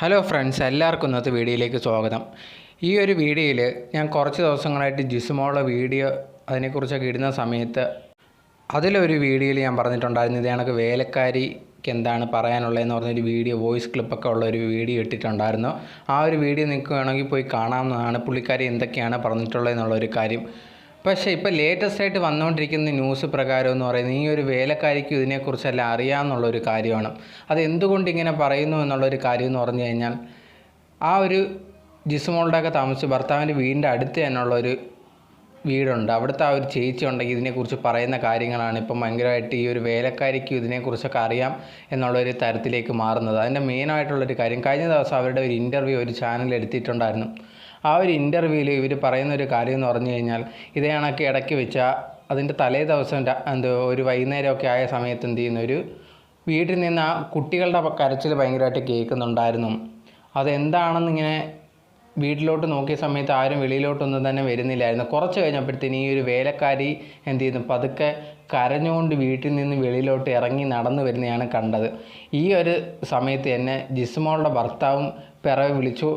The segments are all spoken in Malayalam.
ഹലോ ഫ്രണ്ട്സ്, എല്ലാവർക്കും ഇന്നത്തെ വീഡിയോയിലേക്ക് സ്വാഗതം. ഈ ഒരു വീഡിയോയിൽ ഞാൻ കുറച്ച് ദിവസങ്ങളായിട്ട് ജിസുമോളുടെ വീഡിയോ അതിനെക്കുറിച്ചൊക്കെ ഇടുന്ന സമയത്ത് അതിലൊരു വീഡിയോയിൽ ഞാൻ പറഞ്ഞിട്ടുണ്ടായിരുന്നു ഇത് കണക്ക് വേലക്കാരിക്ക് എന്താണ് പറയാനുള്ളതെന്ന് പറഞ്ഞൊരു വീഡിയോ വോയിസ് ക്ലിപ്പൊക്കെ ഉള്ള ഒരു വീഡിയോ ഇട്ടിട്ടുണ്ടായിരുന്നു. ആ ഒരു വീഡിയോ നിങ്ങൾക്ക് വേണമെങ്കിൽ പോയി കാണാവുന്നതാണ്. പുള്ളിക്കാരി എന്തൊക്കെയാണ് പറഞ്ഞിട്ടുള്ളതെന്നുള്ളൊരു കാര്യം. പക്ഷേ ഇപ്പോൾ ലേറ്റസ്റ്റ് ആയിട്ട് വന്നുകൊണ്ടിരിക്കുന്ന ന്യൂസ് പ്രകാരം എന്ന് പറയുന്നത് ഈ ഒരു വേലക്കാരിക്കും ഇതിനെക്കുറിച്ചെല്ലാം അറിയാമെന്നുള്ളൊരു കാര്യമാണ്. അത് എന്തുകൊണ്ട് ഇങ്ങനെ പറയുന്നു എന്നുള്ളൊരു കാര്യം എന്ന് പറഞ്ഞു കഴിഞ്ഞാൽ, ആ ഒരു ജിസുമോളുടെയൊക്കെ താമസിച്ച് ഭർത്താവിൻ്റെ വീടിൻ്റെ അടുത്ത് തന്നെയുള്ളൊരു വീടുണ്ട്. അവിടുത്തെ ആ ഒരു ചേച്ചി ഉണ്ടെങ്കിൽ ഇതിനെക്കുറിച്ച് പറയുന്ന കാര്യങ്ങളാണ് ഇപ്പം ഭയങ്കരമായിട്ട് ഈ ഒരു വേലക്കാരിക്കും ഇതിനെക്കുറിച്ചൊക്കെ അറിയാം എന്നുള്ളൊരു തരത്തിലേക്ക് മാറുന്നത്. അതിൻ്റെ മെയിനായിട്ടുള്ളൊരു കാര്യം, കഴിഞ്ഞ ദിവസം അവരുടെ ഒരു ഇൻ്റർവ്യൂ ഒരു ചാനൽ എടുത്തിട്ടുണ്ടായിരുന്നു. ആ ഒരു ഇൻ്റർവ്യൂവിൽ ഇവർ പറയുന്നൊരു കാര്യം എന്ന് പറഞ്ഞു കഴിഞ്ഞാൽ, ഇതേ കണക്ക് ഇടയ്ക്ക് വെച്ചാൽ അതിൻ്റെ തലേ ദിവസം ഒരു വൈകുന്നേരമൊക്കെ ആയ സമയത്ത് എന്ത് ചെയ്യുന്ന ഒരു വീട്ടിൽ നിന്ന് ആ കുട്ടികളുടെ കരച്ചിൽ ഭയങ്കരമായിട്ട് കേൾക്കുന്നുണ്ടായിരുന്നു. അതെന്താണെന്നിങ്ങനെ വീട്ടിലോട്ട് നോക്കിയ സമയത്ത് ആരും വെളിയിലോട്ടൊന്നും തന്നെ വരുന്നില്ലായിരുന്നു. കുറച്ച് കഴിഞ്ഞപ്പോഴത്തേന് ഈ ഒരു വേലക്കാരി എന്ത് ചെയ്യുന്നു, പതുക്കെ കരഞ്ഞുകൊണ്ട് വീട്ടിൽ നിന്ന് വെളിയിലോട്ട് ഇറങ്ങി നടന്നു വരുന്നതാണ് കണ്ടത്. ഈ ഒരു സമയത്ത് തന്നെ ജിസുമോളുടെ ഭർത്താവും പിറവെ വിളിച്ചു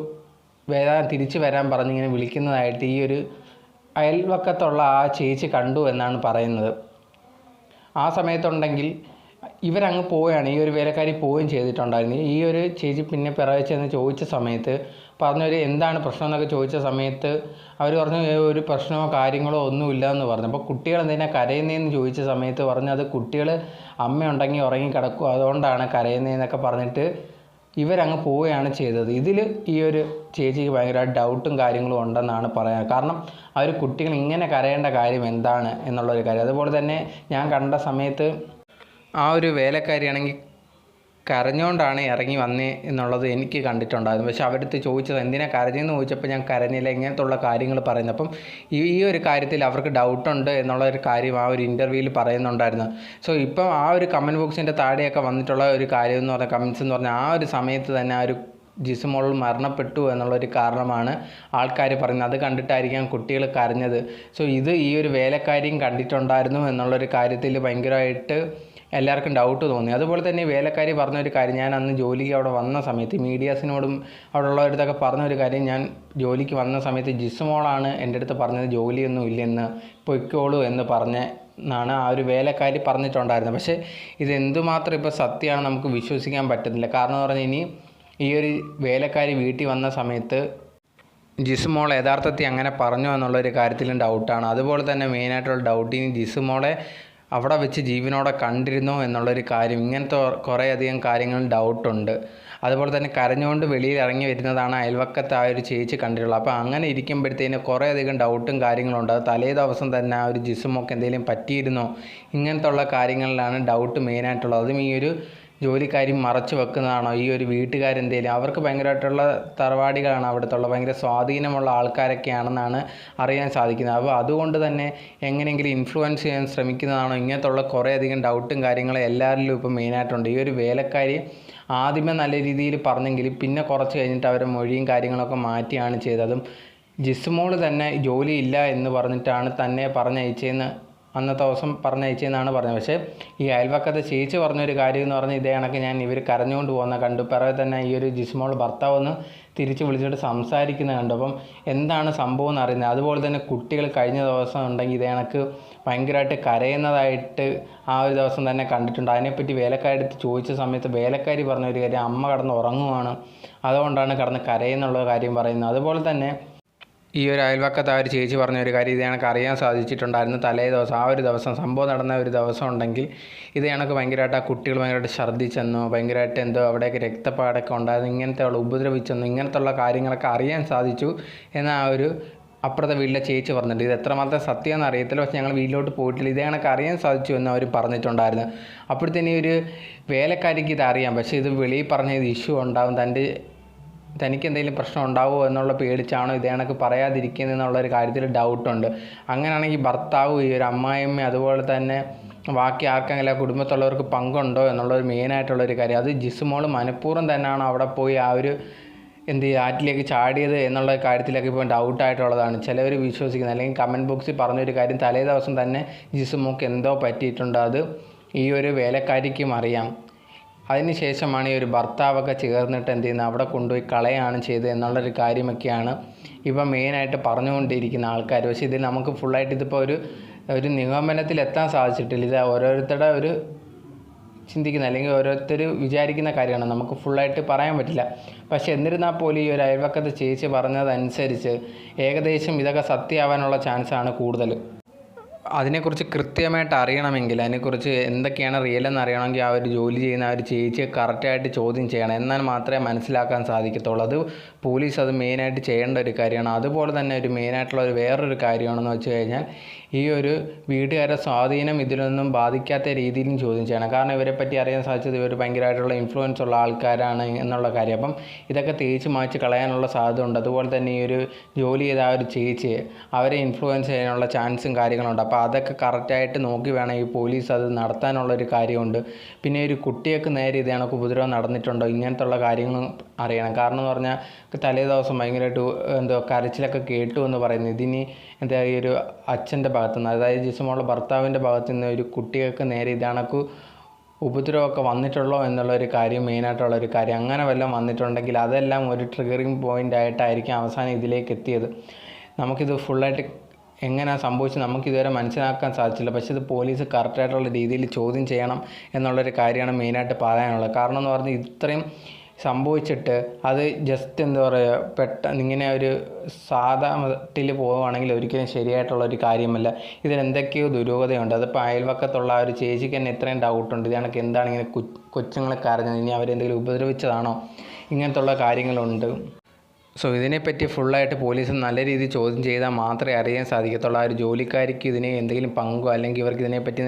തിരിച്ചു വരാൻ പറഞ്ഞിങ്ങനെ വിളിക്കുന്നതായിട്ട് ഈ ഒരു അയൽവക്കത്തുള്ള ആ ചേച്ചി കണ്ടു എന്നാണ് പറയുന്നത്. ആ സമയത്തുണ്ടെങ്കിൽ ഇവരങ്ങ് പോവുകയാണ്, ഈ ഒരു വേലക്കാരി പോവുകയും ചെയ്തിട്ടുണ്ടായിരുന്നു. ഈ ഒരു ചേച്ചി പിന്നെ പിറവെ ചെന്ന് ചോദിച്ച സമയത്ത് പറഞ്ഞൊരു എന്താണ് പ്രശ്നം എന്നൊക്കെ ചോദിച്ച സമയത്ത് അവർ പറഞ്ഞു ഒരു പ്രശ്നമോ കാര്യങ്ങളോ ഒന്നുമില്ല എന്ന് പറഞ്ഞു. അപ്പോൾ കുട്ടികൾ എന്തിനാ കരയുന്നതെന്ന് ചോദിച്ച സമയത്ത് പറഞ്ഞു അത് കുട്ടികൾ അമ്മയുണ്ടെങ്കിൽ ഉറങ്ങി കിടക്കും, അതുകൊണ്ടാണ് കരയുന്നതെന്നൊക്കെ പറഞ്ഞിട്ട് ഇവരങ്ങ് പോവുകയാണ് ചെയ്തത്. ഇതിൽ ഈ ഒരു ചേച്ചിക്ക് ഭയങ്കര ഡൗട്ടും കാര്യങ്ങളും ഉണ്ടെന്നാണ് പറയുന്നത്. കാരണം ആ ഒരു കുട്ടികൾ ഇങ്ങനെ കരയേണ്ട കാര്യം എന്താണ് എന്നുള്ളൊരു കാര്യം. അതുപോലെ തന്നെ ഞാൻ കണ്ട സമയത്ത് ആ ഒരു വേലക്കാരിയാണെങ്കിൽ കരഞ്ഞുകൊണ്ടാണ് ഇറങ്ങി വന്നേ എന്നുള്ളത് എനിക്ക് കണ്ടിട്ടുണ്ടായിരുന്നു. പക്ഷെ അവരടുത്ത് ചോദിച്ചത് എന്തിനാ കരഞ്ഞെന്ന് ചോദിച്ചപ്പോൾ ഞാൻ കരഞ്ഞില്ല, ഇങ്ങനത്തുള്ള കാര്യങ്ങൾ പറയുന്നത്. അപ്പം ഈ ഒരു കാര്യത്തിൽ അവർക്ക് ഡൗട്ടുണ്ട് എന്നുള്ളൊരു കാര്യം ആ ഒരു ഇൻ്റർവ്യൂവിൽ പറയുന്നുണ്ടായിരുന്നു. സോ ഇപ്പം ആ ഒരു കമൻറ്റ് ബോക്സിൻ്റെ താഴെയൊക്കെ വന്നിട്ടുള്ള ഒരു കാര്യം എന്ന് പറഞ്ഞാൽ, കമൻറ്റ്സ് എന്ന് പറഞ്ഞാൽ ആ ഒരു സമയത്ത് തന്നെ ആ ഒരു ജിസുമോൾ മരണപ്പെട്ടു എന്നുള്ളൊരു കാരണമാണ് ആൾക്കാർ പറയുന്നത്. അത് കണ്ടിട്ടായിരിക്കാം കുട്ടികൾ കരഞ്ഞത്. സോ ഈ ഒരു വേലക്കാരിയും കണ്ടിട്ടുണ്ടായിരുന്നു എന്നുള്ളൊരു കാര്യത്തിൽ ഭയങ്കരമായിട്ട് എല്ലാവർക്കും ഡൗട്ട് തോന്നി. അതുപോലെ തന്നെ വേലക്കാരി പറഞ്ഞൊരു കാര്യം, ഞാൻ അന്ന് ജോലിക്ക് അവിടെ വന്ന സമയത്ത് മീഡിയാസിനോടും അവിടെ ഉള്ളവരടുത്തൊക്കെ പറഞ്ഞൊരു കാര്യം, ഞാൻ ജോലിക്ക് വന്ന സമയത്ത് ജിസുമോളാണ് എൻ്റെ അടുത്ത് പറഞ്ഞത് ജോലിയൊന്നും ഇല്ലെന്ന്, പൊയ്ക്കോളൂ എന്ന് എന്നാണ് ആ ഒരു വേലക്കാരി പറഞ്ഞിട്ടുണ്ടായിരുന്നത്. പക്ഷേ ഇതെന്തുമാത്രം ഇപ്പോൾ സത്യമാണ് നമുക്ക് വിശ്വസിക്കാൻ പറ്റുന്നില്ല. കാരണം എന്ന് പറഞ്ഞാൽ ഇനി ഈ ഒരു വേലക്കാരി വീട്ടിൽ വന്ന സമയത്ത് ജിസുമോൾ യഥാർത്ഥത്തിൽ അങ്ങനെ പറഞ്ഞു എന്നുള്ളൊരു കാര്യത്തിലും ഡൗട്ടാണ്. അതുപോലെ തന്നെ മെയിനായിട്ടുള്ള ഡൗട്ട്, ഇനി ജിസുമോളെ അവിടെ വെച്ച് ജീവനോടെ കണ്ടിരുന്നോ എന്നുള്ളൊരു കാര്യം, ഇങ്ങനത്തെ കുറേയധികം കാര്യങ്ങളിൽ ഡൗട്ടുണ്ട്. അതുപോലെ തന്നെ കരഞ്ഞുകൊണ്ട് വെളിയിൽ ഇറങ്ങി വരുന്നതാണ് അയൽവക്കത്ത് ആ ഒരു ചേച്ചി കണ്ടിട്ടുള്ളത്. അപ്പോൾ അങ്ങനെ ഇരിക്കുമ്പോഴത്തേന് കുറേയധികം ഡൗട്ടും കാര്യങ്ങളുണ്ട്. അത് തലേ ദിവസം തന്നെ ആ ഒരു ജിസുമോൾക്ക് എന്തെങ്കിലും പറ്റിയിരുന്നോ, ഇങ്ങനത്തെ ഉള്ള കാര്യങ്ങളിലാണ് ഡൗട്ട് മെയിനായിട്ടുള്ളത്. അതും ഈ ഒരു ജോലിക്കാരി മറച്ചു വെക്കുന്നതാണോ, ഈ ഒരു വീട്ടുകാരെന്തെങ്കിലും അവർക്ക് ഭയങ്കരമായിട്ടുള്ള തറവാടികളാണ്, അവിടുത്തെ ഭയങ്കര സ്വാധീനമുള്ള ആൾക്കാരൊക്കെയാണെന്നാണ് അറിയാൻ സാധിക്കുന്നത്. അപ്പോൾ അതുകൊണ്ട് തന്നെ എങ്ങനെയെങ്കിലും ഇൻഫ്ലുവൻസ് ചെയ്യാൻ ശ്രമിക്കുന്നതാണോ, ഇങ്ങനത്തുള്ള കുറേയധികം ഡൗട്ടും കാര്യങ്ങളും എല്ലാവരിലും ഇപ്പോൾ മെയിനായിട്ടുണ്ട്. ഈ ഒരു വേലക്കാരി ആദ്യമേ നല്ല രീതിയിൽ പറഞ്ഞെങ്കിലും പിന്നെ കുറച്ച് കഴിഞ്ഞിട്ട് അവരുടെ മൊഴിയും കാര്യങ്ങളൊക്കെ മാറ്റിയാണ് ചെയ്തതും. ജിസുമോൾ തന്നെ ജോലിയില്ല എന്ന് പറഞ്ഞിട്ടാണ് തന്നെ പറഞ്ഞയച്ചതെന്ന് അന്നത്തെ ദിവസം പറഞ്ഞയച്ചതെന്നാണ് പറഞ്ഞത്. പക്ഷേ ഈ അയൽവക്കത്തെ ചേച്ചി പറഞ്ഞൊരു കാര്യം എന്ന് പറഞ്ഞാൽ ഇതേ കണക്ക് ഞാൻ ഇവർ കരഞ്ഞുകൊണ്ട് പോകുന്ന കണ്ടു. പിറകെ തന്നെ ഈ ഒരു ജിസുമോൾ ഭർത്താവ് ഒന്ന് തിരിച്ച് വിളിച്ചിട്ട് സംസാരിക്കുന്നത് കണ്ടു. അപ്പം എന്താണ് സംഭവം എന്ന് അറിയുന്നത്. അതുപോലെ തന്നെ കുട്ടികൾ കഴിഞ്ഞ ദിവസം ഉണ്ടെങ്കിൽ ഇതേ കണക്ക് ഭയങ്കരമായിട്ട് കരയുന്നതായിട്ട് ആ ഒരു ദിവസം തന്നെ കണ്ടിട്ടുണ്ട്. അതിനെപ്പറ്റി വേലക്കാരി അടുത്ത് ചോദിച്ച സമയത്ത് വേലക്കാരി പറഞ്ഞൊരു കാര്യം, അമ്മ കിടന്ന് ഉറങ്ങുവാണ്, അതുകൊണ്ടാണ് കിടന്ന് കരയെന്നുള്ള കാര്യം പറയുന്നത്. അതുപോലെ തന്നെ ഈ ഒരു അയൽവക്കത്ത് ആ ഒരു ചേച്ചി പറഞ്ഞൊരു കാര്യം ഇത് കണക്ക് അറിയാൻ സാധിച്ചിട്ടുണ്ടായിരുന്നു. തലേ ദിവസം ആ ഒരു ദിവസം സംഭവം നടന്ന ഒരു ദിവസം ഉണ്ടെങ്കിൽ ഇത് കണക്ക് ഭയങ്കരമായിട്ട് ആ കുട്ടികൾ ഭയങ്കരമായിട്ട് ഛർദ്ദിച്ചെന്നോ, ഭയങ്കരമായിട്ട് എന്തോ അവിടെയൊക്കെ രക്തപ്പാടൊക്കെ ഉണ്ടായിരുന്നു, ഇങ്ങനത്തെ ഉള്ള ഉപദ്രവിച്ചെന്നോ, ഇങ്ങനത്തുള്ള കാര്യങ്ങളൊക്കെ അറിയാൻ സാധിച്ചു എന്ന് ആ ഒരു അപ്പുറത്തെ വീട്ടിലെ ചേച്ചി പറഞ്ഞിട്ടുണ്ട്. ഇത് എത്രമാത്രം സത്യമെന്ന് അറിയത്തില്ല, പക്ഷേ ഞങ്ങൾ വീട്ടിലോട്ട് പോയിട്ടില്ല, ഇതേ കണക്ക് അറിയാൻ സാധിച്ചു എന്ന് അവർ പറഞ്ഞിട്ടുണ്ടായിരുന്നു. അപ്പോഴത്തേനും ഒരു വേലക്കാരിക്ക് ഇത് അറിയാം, പക്ഷേ ഇത് വെളിയിൽ പറഞ്ഞത് ഇഷ്യൂ ഉണ്ടാകും, തനിക്ക് എന്തെങ്കിലും പ്രശ്നം ഉണ്ടാവുമോ എന്നുള്ള പേടിച്ചാണോ ഇതേ കണക്ക് പറയാതിരിക്കുന്നതെന്നുള്ളൊരു കാര്യത്തിൽ ഡൗട്ടുണ്ട്. അങ്ങനെയാണെങ്കിൽ ഭർത്താവ്, ഈ ഒരു അമ്മായിയമ്മ, അതുപോലെ തന്നെ ബാക്കി ആർക്കെങ്കിലും ആ കുടുംബത്തുള്ളവർക്ക് പങ്കുണ്ടോ എന്നുള്ളൊരു മെയിനായിട്ടുള്ളൊരു കാര്യം. അത് ജിസുമോൾ മനഃപൂർവ്വം തന്നെയാണോ അവിടെ പോയി ആ ഒരു ആറ്റിലേക്ക് ചാടിയത് എന്നുള്ള കാര്യത്തിലൊക്കെ ഇപ്പോൾ ഡൗട്ടായിട്ടുള്ളതാണ് ചിലവർ വിശ്വസിക്കുന്നത്. അല്ലെങ്കിൽ കമൻറ്റ് ബോക്സിൽ പറഞ്ഞൊരു കാര്യം, തലേ ദിവസം തന്നെ ജിസുമോൾക്ക് എന്തോ പറ്റിയിട്ടുണ്ട്, അത് ഈ ഒരു വേലക്കാരിക്കും അറിയാം. അതിനുശേഷമാണ് ഈ ഒരു ഭർത്താവൊക്കെ ചേർന്നിട്ട് എന്ത് ചെയ്യുന്നത്, അവിടെ കൊണ്ടുപോയി കളയാണ് ചെയ്തത് എന്നുള്ളൊരു കാര്യമൊക്കെയാണ് ഇപ്പം മെയിനായിട്ട് പറഞ്ഞുകൊണ്ടിരിക്കുന്ന ആൾക്കാർ. പക്ഷേ ഇതിൽ നമുക്ക് ഫുള്ളായിട്ട് ഇതിപ്പോൾ ഒരു നിഗമനത്തിലെത്താൻ സാധിച്ചിട്ടില്ല. ഇത് ഓരോരുത്തരുടെ ഒരു ചിന്തിക്കുന്ന അല്ലെങ്കിൽ ഓരോരുത്തർ വിചാരിക്കുന്ന കാര്യമാണ്, നമുക്ക് ഫുള്ളായിട്ട് പറയാൻ പറ്റില്ല. പക്ഷേ എന്നിരുന്നാൽ പോലും ഈ ഒരു അയൽവക്കത്തെ ചേച്ചി പറഞ്ഞതനുസരിച്ച് ഏകദേശം ഇതൊക്കെ സത്യമാവാനുള്ള ചാൻസാണ് കൂടുതൽ. അതിനെക്കുറിച്ച് കൃത്യമായിട്ട് അറിയണമെങ്കിൽ, അതിനെക്കുറിച്ച് എന്തൊക്കെയാണ് റിയലെന്ന് അറിയണമെങ്കിൽ ആ ഒരു ജോലി ചെയ്യുന്ന ആ ഒരു ചേച്ചിയെ കറക്റ്റായിട്ട് ചോദ്യം ചെയ്യണം. എന്നാൽ മാത്രമേ മനസ്സിലാക്കാൻ സാധിക്കത്തുള്ളൂ. അത് പോലീസ് അത് മെയിനായിട്ട് ചെയ്യേണ്ട ഒരു കാര്യമാണ്. അതുപോലെ തന്നെ ഒരു മെയിനായിട്ടുള്ള വേറൊരു കാര്യമാണെന്ന് വെച്ച് കഴിഞ്ഞാൽ ഈ ഒരു വീട്ടുകാരുടെ സ്വാധീനം ഇതിലൊന്നും ബാധിക്കാത്ത രീതിയിലും ചോദ്യം ചെയ്യണം. കാരണം ഇവരെ പറ്റി അറിയാൻ സാധിച്ചത് ഇവർ ഭയങ്കരമായിട്ടുള്ള ഇൻഫ്ലുവൻസ് ഉള്ള ആൾക്കാരാണ് എന്നുള്ള കാര്യം. അപ്പം ഇതൊക്കെ തേച്ച് മാച്ച് കളയാനുള്ള സാധ്യത ഉണ്ട്. അതുപോലെ തന്നെ ഈ ഒരു ജോലി ചെയ്ത ആ ഒരു ചേച്ചിയെ അവരെ ഇൻഫ്ലുവൻസ് ചെയ്യാനുള്ള ചാൻസും കാര്യങ്ങളുണ്ട്. അപ്പോൾ അതൊക്കെ കറക്റ്റായിട്ട് നോക്കി വേണം ഈ പോലീസ് അത് നടത്താനുള്ളൊരു കാര്യമുണ്ട്. പിന്നെ ഒരു കുട്ടിയൊക്കെ നേരെ ഇത് കണക്ക് ഉപദ്രവം നടന്നിട്ടുണ്ടോ, ഇങ്ങനത്തുള്ള കാര്യങ്ങളും അറിയണം. കാരണം എന്ന് പറഞ്ഞാൽ തലേ ദിവസം ഭയങ്കരമായിട്ട് കരച്ചിലൊക്കെ കേട്ടു എന്ന് പറയുന്നത്. ഇതിനി ഈ ഒരു അച്ഛൻ്റെ ഭാഗത്തുനിന്ന്, അതായത് ജിസുമോളുടെ ഭർത്താവിൻ്റെ ഭാഗത്തുനിന്ന് ഒരു കുട്ടികൾക്ക് നേരെ ഇത് കണക്ക് ഉപദ്രവമൊക്കെ വന്നിട്ടുള്ളോ എന്നുള്ളൊരു കാര്യം മെയിനായിട്ടുള്ളൊരു കാര്യം. അങ്ങനെ വല്ലതും വന്നിട്ടുണ്ടെങ്കിൽ അതെല്ലാം ഒരു ട്രിഗറിങ് പോയിൻ്റ് ആയിട്ടായിരിക്കും അവസാനം ഇതിലേക്ക് എത്തിയത്. നമുക്കിത് ഫുള്ളായിട്ട് എങ്ങനെയാണ് സംഭവിച്ചത് നമുക്കിതുവരെ മനസ്സിലാക്കാൻ സാധിച്ചില്ല. പക്ഷേ ഇത് പോലീസ് കറക്റ്റായിട്ടുള്ള രീതിയിൽ ചോദ്യം ചെയ്യണം എന്നുള്ളൊരു കാര്യമാണ് മെയിനായിട്ട് പറയാനുള്ളത്. കാരണം എന്ന് പറഞ്ഞാൽ ഇത്രയും സംഭവിച്ചിട്ട് അത് ജസ്റ്റ് പെട്ടെന്ന് ഇങ്ങനെ ഒരു സാധാ മട്ടിൽ പോവുകയാണെങ്കിൽ ഒരിക്കലും ശരിയായിട്ടുള്ളൊരു കാര്യമല്ല. ഇതിലെന്തൊക്കെയോ ദുരൂഹതയുണ്ട്. അതിപ്പോൾ അയൽവക്കത്തുള്ള ആ ഒരു ചേച്ചിക്ക് തന്നെ ഇത്രയും ഡൗട്ടുണ്ട്. ഇത് കണക്ക് എന്താണ് ഇങ്ങനെ കൊച്ചുങ്ങളെ കരഞ്ഞത്, ഇനി അവരെന്തെങ്കിലും ഉപദ്രവിച്ചതാണോ, ഇങ്ങനത്തുള്ള കാര്യങ്ങളുണ്ട്. സോ ഇതിനെപ്പറ്റി ഫുള്ളായിട്ട് പോലീസ് നല്ല രീതിയിൽ ചോദ്യം ചെയ്താൽ മാത്രമേ അറിയാൻ സാധിക്കത്തുള്ളൂ. ആ ഒരു ജോലിക്കാരിക്ക് ഇതിനെ എന്തെങ്കിലും പങ്കോ അല്ലെങ്കിൽ ഇവർക്ക് ഇതിനെപ്പറ്റി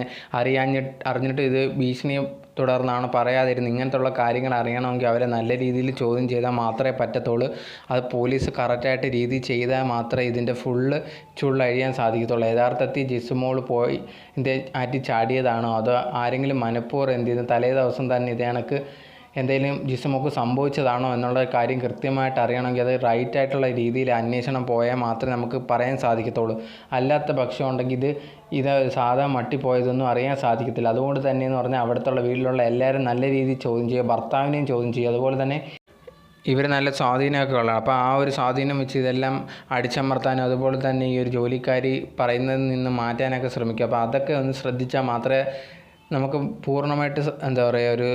അറിഞ്ഞിട്ട് ഇത് ഭീഷണിയെ തുടർന്നാണ് പറയാതിരുന്നത്, ഇങ്ങനത്തുള്ള കാര്യങ്ങൾ അറിയണമെങ്കിൽ അവരെ നല്ല രീതിയിൽ ചോദ്യം ചെയ്താൽ മാത്രമേ പറ്റത്തുള്ളൂ. അത് പോലീസ് കറക്റ്റായിട്ട് രീതി ചെയ്താൽ മാത്രമേ ഇതിൻ്റെ ചുള്ളഴിയാൻ സാധിക്കത്തുള്ളൂ. യഥാർത്ഥത്തിൽ ജിസുമോൾ പോയി ആറ്റി ചാടിയതാണോ അതോ ആരെങ്കിലും മനഃപൂർവ്വം എന്ത് ചെയ്യുന്നു തലേ ദിവസം തന്നെ ഇത് കണക്ക് എന്തെങ്കിലും ജിസുമോൾക്ക് സംഭവിച്ചതാണോ എന്നുള്ള കാര്യം കൃത്യമായിട്ട് അറിയണമെങ്കിൽ അത് റൈറ്റായിട്ടുള്ള രീതിയിൽ അന്വേഷണം പോയാൽ മാത്രമേ നമുക്ക് പറയാൻ സാധിക്കത്തുള്ളൂ. അല്ലാത്ത പക്ഷം ഉണ്ടെങ്കിൽ ഇത് സാധാ മട്ടിപ്പോയതൊന്നും അറിയാൻ സാധിക്കത്തില്ല. അതുകൊണ്ട് തന്നെയെന്ന് പറഞ്ഞാൽ അവിടുത്തെ വീട്ടിലുള്ള എല്ലാവരും നല്ല രീതിയിൽ ചോദ്യം ചെയ്യുക, ഭർത്താവിനെയും ചോദ്യം ചെയ്യുക. അതുപോലെ തന്നെ ഇവർ നല്ല സ്വാധീനമൊക്കെ ഉള്ളതാണ്. അപ്പോൾ ആ ഒരു സ്വാധീനം വെച്ച് ഇതെല്ലാം അടിച്ചമർത്താനും അതുപോലെ തന്നെ ഈ ഒരു ജോലിക്കാരി പറയുന്നതിൽ നിന്ന് മാറ്റാനൊക്കെ ശ്രമിക്കുക. അപ്പോൾ അതൊക്കെ ഒന്ന് ശ്രദ്ധിച്ചാൽ മാത്രമേ നമുക്ക് പൂർണ്ണമായിട്ട് ഒരു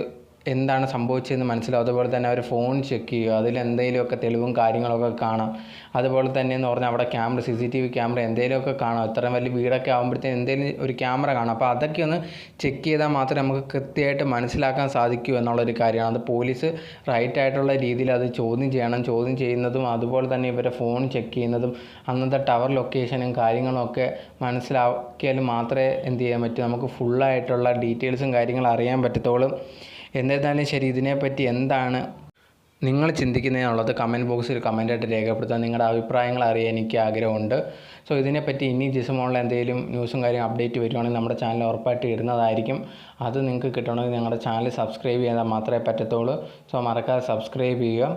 എന്താണ് സംഭവിച്ചതെന്ന് മനസ്സിലാവും. അതുപോലെ തന്നെ അവർ ഫോൺ ചെക്ക് ചെയ്യുക, അതിലെന്തെങ്കിലുമൊക്കെ തെളിവും കാര്യങ്ങളൊക്കെ കാണാം. അതുപോലെ തന്നെ എന്ന് പറഞ്ഞാൽ അവിടെ ക്യാമറ, CCTV ക്യാമറ എന്തെങ്കിലുമൊക്കെ കാണാം. ഇത്രയും വലിയ വീടൊക്കെ ആകുമ്പോഴത്തേക്കും എന്തെങ്കിലും ഒരു ക്യാമറ കാണാം. അപ്പോൾ അതൊക്കെ ഒന്ന് ചെക്ക് ചെയ്താൽ മാത്രമേ നമുക്ക് കൃത്യമായിട്ട് മനസ്സിലാക്കാൻ സാധിക്കൂ എന്നുള്ളൊരു കാര്യമാണ്. അത് പോലീസ് റൈറ്റായിട്ടുള്ള രീതിയിൽ അത് ചോദ്യം ചെയ്യണം. ചോദ്യം ചെയ്യുന്നതും അതുപോലെ തന്നെ ഇവരെ ഫോൺ ചെക്ക് ചെയ്യുന്നതും അന്നത്തെ ടവർ ലൊക്കേഷനും കാര്യങ്ങളും ഒക്കെ മനസ്സിലാക്കിയാൽ മാത്രമേ എന്ത് ചെയ്യാൻ പറ്റൂ, നമുക്ക് ഫുള്ളായിട്ടുള്ള ഡീറ്റെയിൽസും കാര്യങ്ങളും അറിയാൻ പറ്റത്തുള്ളൂ. എന്നിരുന്നാലും ശരി, ഇതിനെപ്പറ്റി എന്താണ് നിങ്ങൾ ചിന്തിക്കുന്നതെന്നുള്ളത് കമൻറ്റ് ബോക്സിൽ കമൻറ്റായിട്ട് രേഖപ്പെടുത്താൻ, നിങ്ങളുടെ അഭിപ്രായങ്ങൾ അറിയാൻ എനിക്ക് ആഗ്രഹമുണ്ട്. സോ ഇതിനെപ്പറ്റി ഇനി ജിസുമോളിൽ എന്തെങ്കിലും ന്യൂസും കാര്യം അപ്ഡേറ്റ് വരുവാണെങ്കിൽ നമ്മുടെ ചാനൽ ഉറപ്പായിട്ട് ഇടുന്നതായിരിക്കും. അത് നിങ്ങൾക്ക് കിട്ടണമെങ്കിൽ ഞങ്ങളുടെ ചാനൽ സബ്സ്ക്രൈബ് ചെയ്താൽ മാത്രമേ പറ്റത്തുള്ളൂ. സോ മറക്കാതെ സബ്സ്ക്രൈബ് ചെയ്യുക.